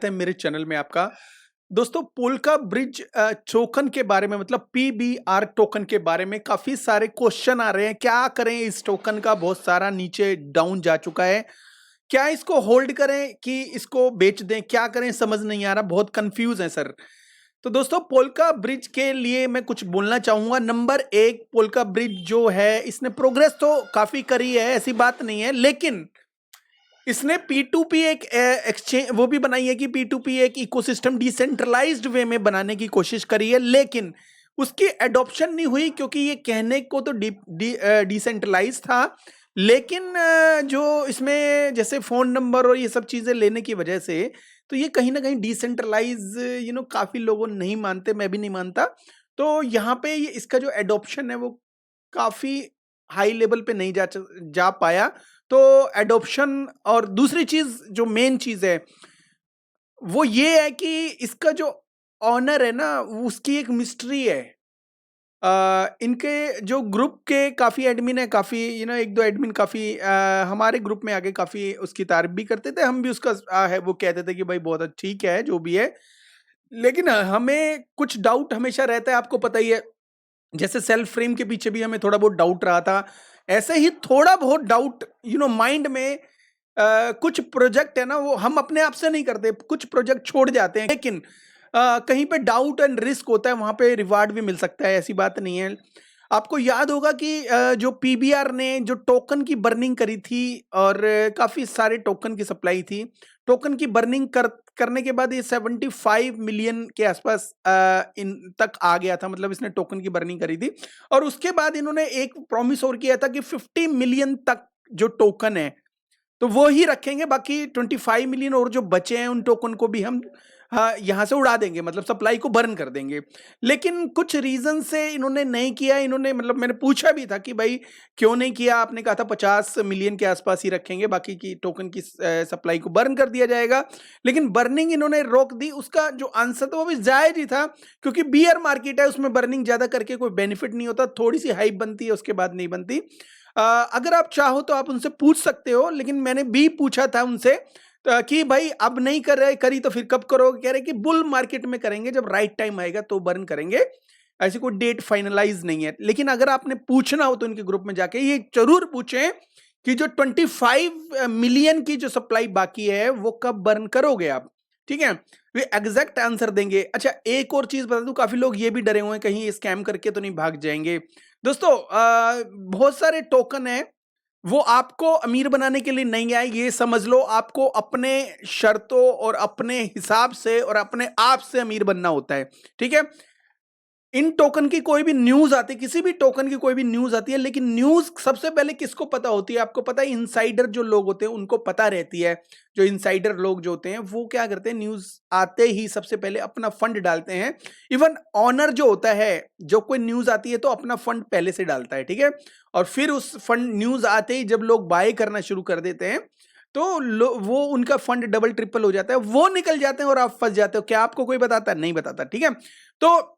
है मेरे चैनल में आपका। दोस्तों, पोल्का ब्रिज टोकन के बारे में मतलब पीबीआर टोकन के बारे में काफी सारे क्वेश्चन आ रहे हैं। क्या करें इस टोकन का? बहुत सारा नीचे डाउन जा चुका है। क्या इसको होल्ड करें कि इसको बेच दें? क्या करें समझ नहीं आ रहा, बहुत कंफ्यूज है सर। तो दोस्तों, पोल्का ब्रिज के लिए मैं कुछ बोलना चाहूंगा। नंबर एक, पोल्का ब्रिज जो है इसने प्रोग्रेस तो काफी करी है, ऐसी बात नहीं है, लेकिन इसने P2P एक एक्सचेंज वो भी बनाई है कि P2P एक इकोसिस्टम डिसेंट्रलाइज्ड वे में बनाने की कोशिश करी है, लेकिन उसकी एडॉप्शन नहीं हुई क्योंकि ये कहने को तो डिसेंट्रलाइज था, लेकिन जो इसमें जैसे फोन नंबर और ये सब चीजें लेने की वजह से तो ये कहीं ना कहीं डिसेंट्रलाइज काफी लोगों नहीं मानते, मैं भी नहीं मानता। तो यहाँ पे इसका जो एडॉप्शन है वो काफी हाई लेवल पे नहीं जा पाया। तो एडॉप्शन और दूसरी चीज जो मेन चीज है वो ये है कि इसका जो ऑनर है ना उसकी एक मिस्ट्री है। इनके जो ग्रुप के काफी एडमिन है, काफी एक दो एडमिन काफी हमारे ग्रुप में आके काफी उसकी तारीफ भी करते थे, हम भी उसका है वो कहते थे कि भाई बहुत ठीक है जो भी है, लेकिन हमें कुछ डाउट हमेशा रहता है, आपको पता ही है। जैसे सेल्फ फ्रेम के पीछे भी हमें थोड़ा बहुत डाउट रहा था, ऐसे ही थोड़ा बहुत डाउट माइंड में कुछ प्रोजेक्ट है ना वो हम अपने आप से नहीं करते, कुछ प्रोजेक्ट छोड़ जाते हैं, लेकिन कहीं पे डाउट एंड रिस्क होता है, वहां पे रिवार्ड भी मिल सकता है, ऐसी बात नहीं है। आपको याद होगा कि जो पीबीआर ने जो टोकन की बर्निंग करी थी और काफी सारे टोकन की सप्लाई थी, टोकन की बर्निंग करने के बाद ये 75 मिलियन के आसपास इन तक आ गया था, मतलब इसने टोकन की बर्निंग करी थी। और उसके बाद इन्होंने एक प्रॉमिस और किया था कि 50 मिलियन तक जो टोकन है तो वो ही रखेंगे, बाकी 25 मिलियन और जो बचे हैं उन टोकन को भी हम यहाँ से उड़ा देंगे, मतलब सप्लाई को बर्न कर देंगे। लेकिन कुछ रीजन से इन्होंने नहीं किया। इन्होंने मतलब मैंने पूछा भी था कि भाई क्यों नहीं किया? आपने कहा था 50 मिलियन के आसपास ही रखेंगे, बाकी की टोकन की सप्लाई को बर्न कर दिया जाएगा, लेकिन बर्निंग इन्होंने रोक दी। उसका जो आंसर था वो भी जायज ही था, क्योंकि बियर मार्केट है, उसमें बर्निंग ज्यादा करके कोई बेनिफिट नहीं होता, थोड़ी सी हाइप बनती है उसके बाद नहीं बनती। अगर आप चाहो तो आप उनसे पूछ सकते हो, लेकिन मैंने भी पूछा था उनसे कि भाई अब नहीं कर रहे, करी तो फिर कब करोगे? कह रहे कि बुल मार्केट में करेंगे, जब राइट टाइम आएगा तो बर्न करेंगे, ऐसी कोई डेट फाइनलाइज नहीं है। लेकिन अगर आपने पूछना हो तो इनके ग्रुप में जाके ये जरूर पूछें कि जो 25 मिलियन की जो सप्लाई बाकी है वो कब बर्न करोगे आप, ठीक है? वे एग्जैक्ट आंसर देंगे। अच्छा, एक और चीज बता दूं, काफी लोग ये भी डरे हुए हैं कहीं स्कैम करके तो नहीं भाग जाएंगे। दोस्तों, बहुत सारे टोकन है वो आपको अमीर बनाने के लिए नहीं आए, ये समझ लो। आपको अपने शर्तों और अपने हिसाब से और अपने आप से अमीर बनना होता है, ठीक है? इन टोकन की कोई भी न्यूज आती है, किसी भी टोकन की कोई भी न्यूज आती है, लेकिन न्यूज सबसे पहले किसको पता होती है? आपको पता है, इनसाइडर जो लोग होते हैं उनको पता रहती है। जो इनसाइडर लोग जो होते हैं वो क्या करते हैं, न्यूज आते ही सबसे पहले अपना फंड डालते हैं। इवन ऑनर जो होता है, जो कोई न्यूज आती है तो अपना फंड पहले से डालता है, ठीक है? और फिर उस फंड न्यूज आते ही जब लोग बाय करना शुरू कर देते हैं तो वो उनका फंड डबल ट्रिपल हो जाता है, वो निकल जाते हैं और आप फंस जाते हो। क्या आपको कोई बताता है? नहीं बताता, ठीक है? तो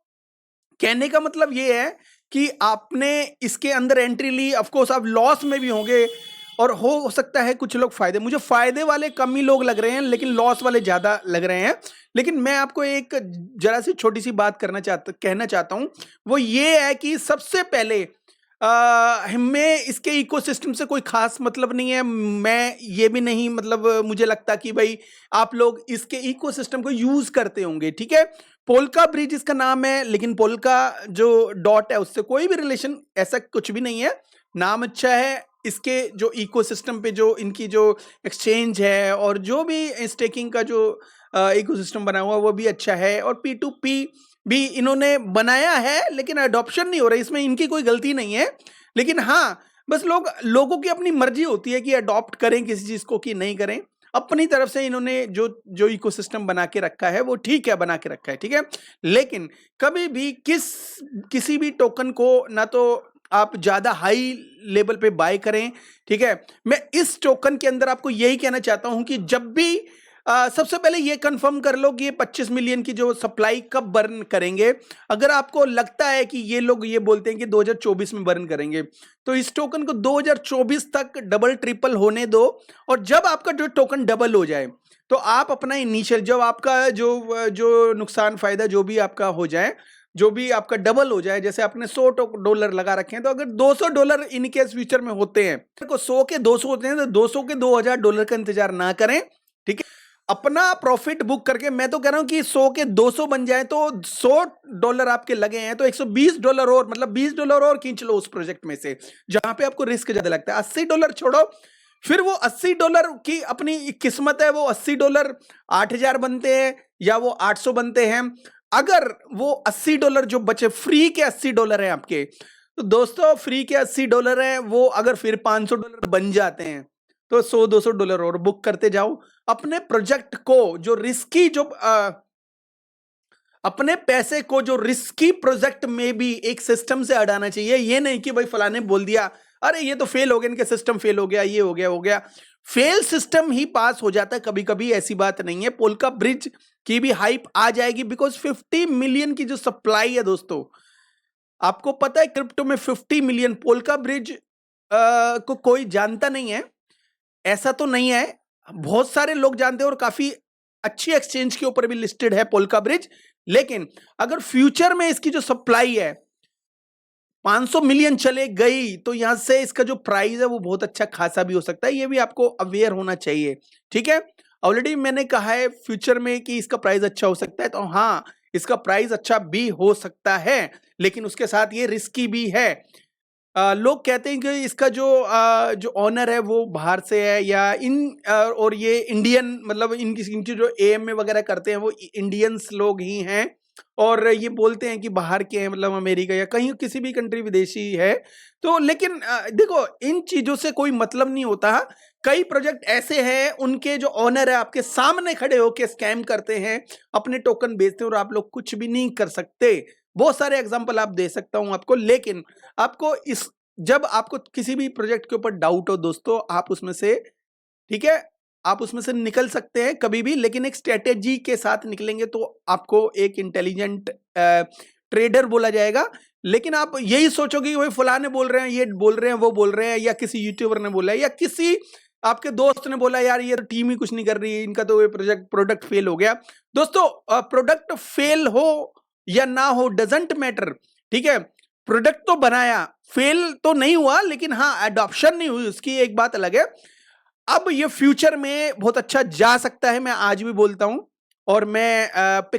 कहने का मतलब ये है कि आपने इसके अंदर एंट्री ली, ऑफ कोर्स आप लॉस में भी होंगे और हो सकता है कुछ लोग फायदे, मुझे फायदे वाले कम ही लोग लग रहे हैं लेकिन लॉस वाले ज्यादा लग रहे हैं। लेकिन मैं आपको एक जरा सी छोटी सी बात कहना चाहता हूं, वो ये है कि सबसे पहले हमें इसके इकोसिस्टम से कोई खास मतलब नहीं है। मैं ये भी नहीं मतलब मुझे लगता कि भाई आप लोग इसके इकोसिस्टम को यूज करते होंगे, ठीक है? पोल्का ब्रिज इसका नाम है, लेकिन पोल्का जो डॉट है उससे कोई भी रिलेशन ऐसा कुछ भी नहीं है। नाम अच्छा है, इसके जो इकोसिस्टम पे जो इनकी जो एक्सचेंज है और जो भी स्टेकिंग का जो इकोसिस्टम बना हुआ वो भी अच्छा है, और P2P भी इन्होंने बनाया है, लेकिन अडॉप्शन नहीं हो रहा, इसमें इनकी कोई गलती नहीं है। लेकिन हाँ, बस लोगों की अपनी मर्जी होती है कि अडॉप्ट करें किसी चीज को कि नहीं करें। अपनी तरफ से इन्होंने जो जो इकोसिस्टम बना के रखा है वो ठीक है, बना के रखा है, ठीक है? लेकिन कभी भी किसी भी टोकन को ना तो आप ज्यादा हाई लेवल पे बाय करें, ठीक है? मैं इस टोकन के अंदर आपको यही कहना चाहता हूं कि जब भी सबसे पहले ये कंफर्म कर लो कि ये 25 मिलियन की जो सप्लाई कब बर्न करेंगे। अगर आपको लगता है कि ये लोग ये बोलते हैं कि 2024 में बर्न करेंगे, तो इस टोकन को 2024 तक डबल ट्रिपल होने दो, और जब आपका जो टोकन डबल हो जाए तो आप अपना इनिशियल, जब आपका जो जो नुकसान फायदा जो भी आपका हो जाए, जो भी आपका डबल हो जाए, जैसे आपने $100 लगा रखे हैं, तो अगर $200 इन केस फ्यूचर में होते हैं, को 100 के 200 होते हैं, तो 200 के $2000 का इंतजार ना करें, ठीक है। अपना प्रॉफिट बुक करके, मैं तो कह रहा हूं कि 100 के 200 बन जाए, तो $100 आपके लगे हैं, तो $120 और, मतलब $20 और खींच लो उस प्रोजेक्ट में से जहां पे आपको रिस्क ज्यादा लगता है। $80 छोड़ो, फिर वो $80 की अपनी किस्मत है, वो $80 8,000 बनते हैं या वो 800 बनते हैं। अगर वो $80 जो बचे, फ्री के $80 हैं आपके, तो दोस्तों फ्री के $80 हैं, वो अगर फिर $500 बन जाते हैं, तो $100-200 और बुक करते जाओ। अपने प्रोजेक्ट को जो रिस्की, जो अपने पैसे को जो रिस्की प्रोजेक्ट में भी एक सिस्टम से अड़ाना चाहिए। ये नहीं कि भाई फलाने बोल दिया, अरे ये तो फेल हो गया, इनके सिस्टम फेल हो गया, ये हो गया। फेल सिस्टम ही पास हो जाता है कभी कभी, ऐसी बात नहीं है। पोल्का ब्रिज की भी हाइप आ जाएगी, बिकॉज 50 मिलियन की जो सप्लाई है दोस्तों, आपको पता है क्रिप्टो में 50 मिलियन। पोल्का ब्रिज को कोई जानता नहीं है, ऐसा तो नहीं है, बहुत सारे लोग जानते हैं और काफी अच्छी एक्सचेंज के ऊपर भी लिस्टेड है पोल्का ब्रिज। लेकिन अगर फ्यूचर में इसकी जो सप्लाई है 500 मिलियन चले गई, तो यहां से इसका जो प्राइस है वो बहुत अच्छा खासा भी हो सकता है। ये भी आपको अवेयर होना चाहिए, ठीक है। ऑलरेडी मैंने कहा है फ्यूचर में कि इसका प्राइस अच्छा हो सकता है, तो हाँ, इसका प्राइस अच्छा भी हो सकता है, लेकिन उसके साथ ये रिस्की भी है। लोग कहते हैं कि इसका जो ऑनर है वो बाहर से है, या और ये इंडियन, मतलब इनकी जो एएमए वगैरह करते हैं वो इंडियंस लोग ही हैं, और ये बोलते हैं कि बाहर के हैं, मतलब अमेरिका या कहीं किसी भी कंट्री विदेशी है। तो लेकिन देखो, इन चीजों से कोई मतलब नहीं होता। कई प्रोजेक्ट ऐसे हैं, उनके जो ऑनर है आपके सामने खड़े होके स्कैम करते हैं, अपने टोकन बेचते हैं, और आप लोग कुछ भी नहीं कर सकते। बहुत सारे एग्जांपल आप दे सकता हूं आपको, लेकिन आपको जब आपको किसी भी प्रोजेक्ट के ऊपर डाउट हो दोस्तों, आप उसमें से, ठीक है, आप उसमें से निकल सकते हैं कभी भी, लेकिन एक स्ट्रेटेजी के साथ निकलेंगे तो आपको एक इंटेलिजेंट ट्रेडर बोला जाएगा। लेकिन आप यही सोचोगे कि भाई फलाने बोल रहे हैं, ये बोल रहे हैं, वो बोल रहे हैं, या किसी यूट्यूबर ने बोला है, या किसी आपके दोस्त ने बोला यार ये तो टीम ही कुछ नहीं कर रही है, इनका तो ये प्रोडक्ट फेल हो गया। दोस्तों प्रोडक्ट फेल हो या ना हो डजंट मैटर, ठीक है। प्रोडक्ट तो बनाया, फेल तो नहीं हुआ, लेकिन हाँ एडॉप्शन नहीं हुई, उसकी एक बात अलग है। अब ये फ्यूचर में बहुत अच्छा जा सकता है, मैं आज भी बोलता हूं, और मैं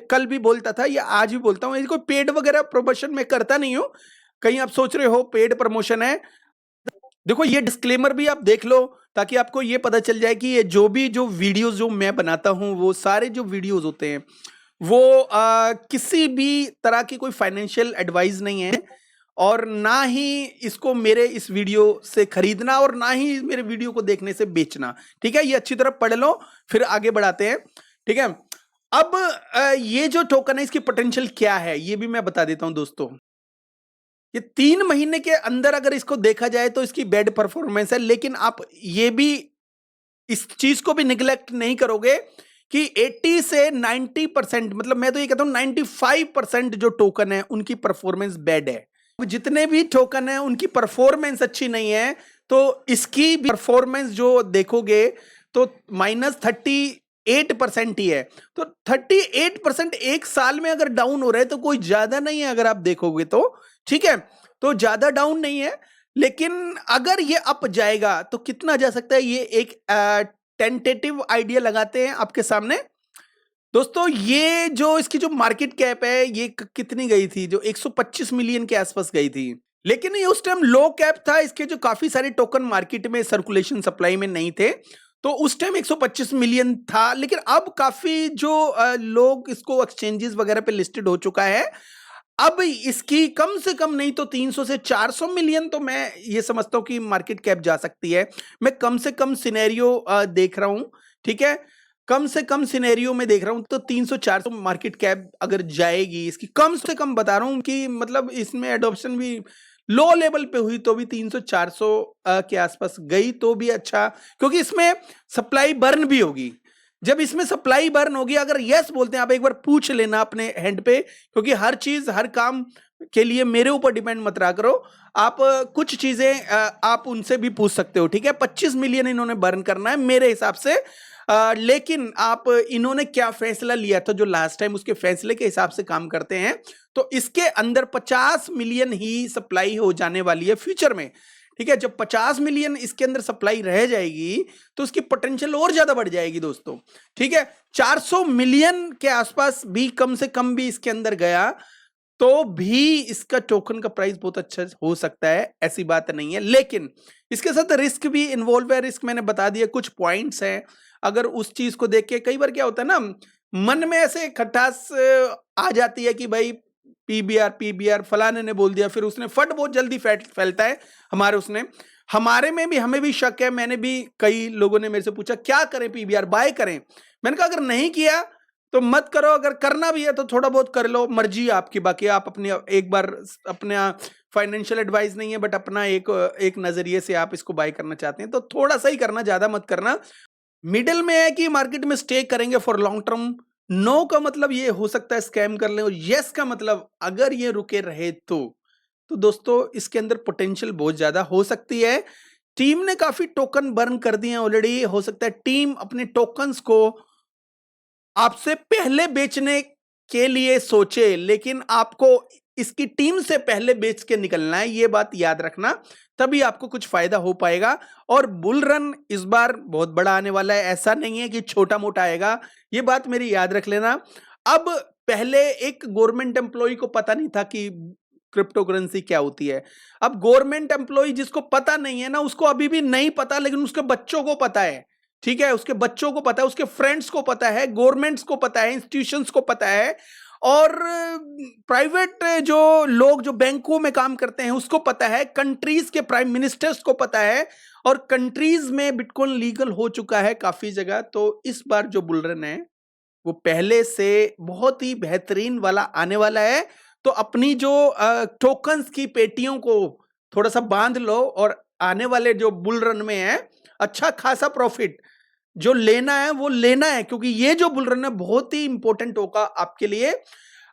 कल भी बोलता था, या आज भी बोलता हूं। कोई पेड वगैरह प्रमोशन मैं करता नहीं हूं, कहीं आप सोच रहे हो पेड प्रमोशन है। देखो ये डिस्क्लेमर भी आप देख लो, ताकि आपको ये पता चल जाए कि ये जो वीडियोस जो मैं बनाता हूं, वो सारे जो वीडियोस होते हैं वो किसी भी तरह की कोई फाइनेंशियल एडवाइस नहीं है, और ना ही इसको मेरे इस वीडियो से खरीदना, और ना ही मेरे वीडियो को देखने से बेचना, ठीक है। ये अच्छी तरह पढ़ लो, फिर आगे बढ़ाते हैं, ठीक है। अब ये जो टोकन है, इसकी पोटेंशियल क्या है ये भी मैं बता देता हूं दोस्तों। ये 3 महीने के अंदर अगर इसको देखा जाए तो इसकी बेड परफॉर्मेंस है, लेकिन आप ये भी, इस चीज को भी निगलेक्ट नहीं करोगे कि 80 से 90%, मतलब मैं तो ये कहता हूं 95% जो टोकन है उनकी परफॉर्मेंस बैड है। जितने भी टोकन है उनकी परफॉर्मेंस अच्छी नहीं है, तो इसकी परफॉर्मेंस जो देखोगे तो -38% ही है। तो 38% एक साल में अगर डाउन हो रहा है तो कोई ज्यादा नहीं है अगर आप देखोगे तो, ठीक है। तो ज्यादा डाउन नहीं है, लेकिन अगर ये अप जाएगा तो कितना जा सकता है, ये एक टेंटेटिव आइडिया लगाते हैं आपके सामने दोस्तों। ये जो इसकी जो मार्केट कैप है ये कितनी गई थी, जो 125 मिलियन के आसपास गई थी, लेकिन ये उस टाइम लो कैप था, इसके जो काफी सारे टोकन मार्केट में सर्कुलेशन सप्लाई में नहीं थे, तो उस टाइम 125 मिलियन था। लेकिन अब काफी जो लोग इसको एक्सचेंजेस वगैरह पे लिस्टेड हो चुका है, अब इसकी कम से कम नहीं तो 300 से 400 मिलियन तो मैं ये समझता हूं कि मार्केट कैप जा सकती है। मैं कम से कम सिनेरियो देख रहा हूं, ठीक है, कम से कम सिनेरियो में देख रहा हूं, तो 300-400 मार्केट कैप अगर जाएगी इसकी, कम से कम बता रहा हूं कि मतलब इसमें एडॉप्शन भी लो लेवल पे हुई तो भी 300-400 के आसपास गई तो भी अच्छा, क्योंकि इसमें सप्लाई बर्न भी होगी। जब इसमें सप्लाई बर्न होगी, अगर यस बोलते हैं, आप एक बार पूछ लेना अपने हैंड पे, क्योंकि हर चीज हर काम के लिए मेरे ऊपर डिपेंड मत रहा करो। आप कुछ चीजें आप उनसे भी पूछ सकते हो, ठीक है। 25 मिलियन इन्होंने बर्न करना है मेरे हिसाब से, लेकिन आप इन्होंने क्या फैसला लिया था जो लास्ट टाइम, उसके फैसले के हिसाब से काम करते हैं, तो इसके अंदर 50 मिलियन ही सप्लाई हो जाने वाली है फ्यूचर में, ठीक है। जब 50 मिलियन इसके अंदर सप्लाई रह जाएगी तो उसकी पोटेंशियल और ज्यादा बढ़ जाएगी दोस्तों, ठीक है। 400 मिलियन के आसपास भी कम से कम भी इसके अंदर गया तो भी इसका टोकन का प्राइस बहुत अच्छा हो सकता है, ऐसी बात नहीं है। लेकिन इसके साथ रिस्क भी इन्वॉल्व है। रिस्क मैंने बता दिया, कुछ पॉइंट्स हैं, अगर उस चीज को देख के, कई बार क्या होता है ना, मन में ऐसे खटास आ जाती है कि भाई पीबीआर पीबीआर फलाने ने बोल दिया, फिर उसने फट बहुत जल्दी फैलता है हमारे में भी, हमें भी शक है। मैंने भी, कई लोगों ने मेरे से पूछा क्या करें, पीबीआर बाय करें? मैंने कहा अगर नहीं किया तो मत करो, अगर करना भी है तो थोड़ा बहुत कर लो, मर्जी आपकी। बाकी आप अपनी एक बार अपना फाइनेंशियल एडवाइस नहीं है, बट अपना एक नजरिए से आप इसको बाय करना चाहते हैं तो थोड़ा सा ही करना, ज्यादा मत करना। मिडिल में है कि मार्केट में स्टे करेंगे फॉर लॉन्ग टर्म। नो का मतलब ये हो सकता है स्कैम कर लें, और यस का मतलब अगर ये रुके रहे तो दोस्तों इसके अंदर पोटेंशियल बहुत ज्यादा हो सकती है। टीम ने काफी टोकन बर्न कर दिए हैं ऑलरेडी, हो सकता है टीम अपने टोकन्स को आपसे पहले बेचने के लिए सोचे, लेकिन आपको इसकी टीम से पहले बेच के निकलना है, ये बात याद रखना, तभी आपको कुछ फायदा हो पाएगा। और बुल रन इस बार बहुत बड़ा आने वाला है, ऐसा नहीं है कि छोटा मोटा आएगा, ये बात मेरी याद रख लेना। अब पहले एक गवर्नमेंट एम्प्लॉय को पता नहीं था कि क्रिप्टो करेंसी क्या होती है। अब गवर्नमेंट एम्प्लॉय जिसको पता नहीं है ना, उसको अभी भी नहीं पता, लेकिन उसके बच्चों को पता है, ठीक है। उसके बच्चों को पता है, उसके फ्रेंड्स को पता है, गवर्नमेंट्स को पता है, इंस्टीट्यूशंस को पता है, और प्राइवेट जो लोग जो बैंकों में काम करते हैं उसको पता है, कंट्रीज के प्राइम मिनिस्टर्स को पता है, और कंट्रीज में बिटकॉइन लीगल हो चुका है काफी जगह। तो इस बार जो बुल रन है वो पहले से बहुत ही बेहतरीन वाला आने वाला है। तो अपनी जो टोकन्स की पेटियों को थोड़ा सा बांध लो, और आने वाले जो बुल रन में है अच्छा खासा प्रॉफिट जो लेना है वो लेना है, क्योंकि ये जो बुल रन है बहुत ही इंपॉर्टेंट होगा आपके लिए।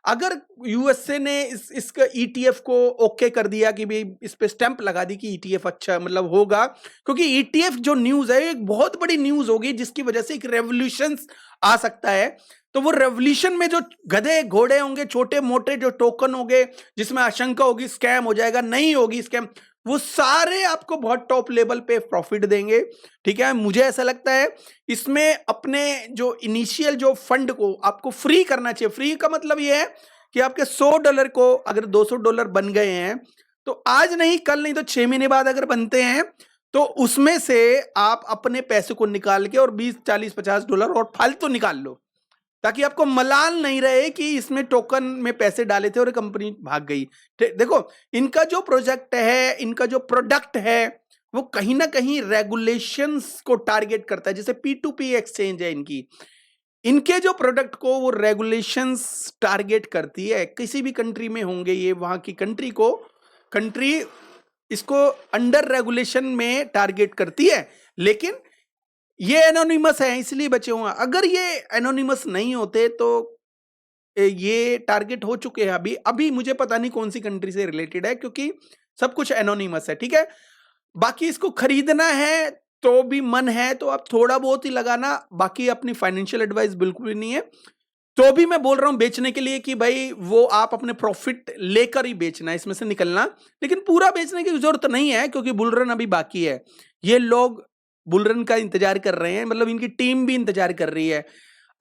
अगर यूएसए ने इसका ईटीएफ को ओके कर दिया कि भाई इस पे स्टैंप लगा दी कि ईटीएफ अच्छा मतलब होगा, क्योंकि ईटीएफ जो न्यूज है एक बहुत बड़ी न्यूज होगी जिसकी वजह से एक रेवोल्यूशन आ सकता है। तो वो रेवोल्यूशन में जो गधे घोड़े होंगे, छोटे मोटे जो टोकन होंगे जिसमें आशंका होगी स्कैम हो जाएगा, नहीं होगी स्कैम, वो सारे आपको बहुत टॉप लेवल पे प्रॉफिट देंगे, ठीक है। मुझे ऐसा लगता है इसमें अपने जो इनिशियल जो फंड को आपको फ्री करना चाहिए। फ्री का मतलब ये है कि आपके $100 को अगर $200 बन गए हैं तो आज नहीं कल नहीं तो 6 महीने बाद अगर बनते हैं तो उसमें से आप अपने पैसे को निकाल के और 20 40 $50 और फालतू निकाल लो, ताकि आपको मलाल नहीं रहे कि इसमें टोकन में पैसे डाले थे और कंपनी भाग गई। देखो इनका जो प्रोजेक्ट है, इनका जो प्रोडक्ट है, वो कहीं ना कहीं रेगुलेशंस को टारगेट करता है। जैसे P2P एक्सचेंज है इनकी, इनके जो प्रोडक्ट को वो रेगुलेशंस टारगेट करती है। किसी भी कंट्री में होंगे ये, वहां की कंट्री इसको अंडर रेगुलेशन में टारगेट करती है, लेकिन ये एनोनिमस है इसलिए बचे हुए हैं। अगर ये एनोनिमस नहीं होते तो ये टारगेट हो चुके हैं। अभी मुझे पता नहीं कौन सी कंट्री से रिलेटेड है, क्योंकि सब कुछ एनोनिमस है, ठीक है। बाकी इसको खरीदना है तो भी मन है तो आप थोड़ा बहुत ही लगाना, बाकी अपनी फाइनेंशियल एडवाइस बिल्कुल भी नहीं है। तो भी मैं बोल रहा हूं बेचने के लिए कि भाई वो आप अपने प्रॉफिट लेकर ही बेचना है, इसमें से निकलना, लेकिन पूरा बेचने की जरूरत नहीं है, क्योंकि बुल रन अभी बाकी है। ये लोग बुल रन का इंतजार कर रहे हैं, मतलब इनकी टीम भी इंतजार कर रही है,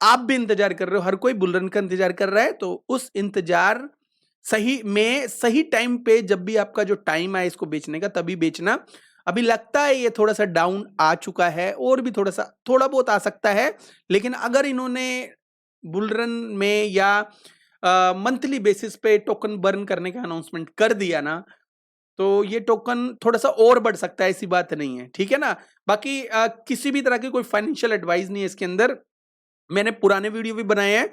आप भी इंतजार कर रहे हो, हर कोई बुल रन का इंतजार कर रहा है। तो उस इंतजार सही टाइम पे, जब भी आपका जो टाइम आए इसको बेचने का, तभी बेचना। अभी लगता है ये थोड़ा सा डाउन आ चुका है, और भी थोड़ा बहुत आ सकता है, लेकिन अगर इन्होंने बुल रन में या मंथली बेसिस पे टोकन बर्न करने का अनाउंसमेंट कर दिया ना, तो ये टोकन थोड़ा सा और बढ़ सकता है, ऐसी बात नहीं है, ठीक है ना। बाकी किसी भी तरह की कोई फाइनेंशियल एडवाइस नहीं है इसके अंदर। मैंने पुराने वीडियो भी बनाए हैं,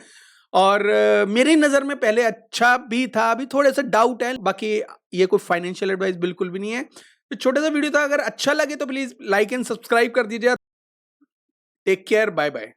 और मेरी नजर में पहले अच्छा भी था, अभी थोड़े से डाउट है। बाकी ये कोई फाइनेंशियल एडवाइस बिल्कुल भी नहीं है। तो छोटा सा वीडियो था, अगर अच्छा लगे तो प्लीज लाइक एंड सब्सक्राइब कर दीजिए। Take care, bye bye.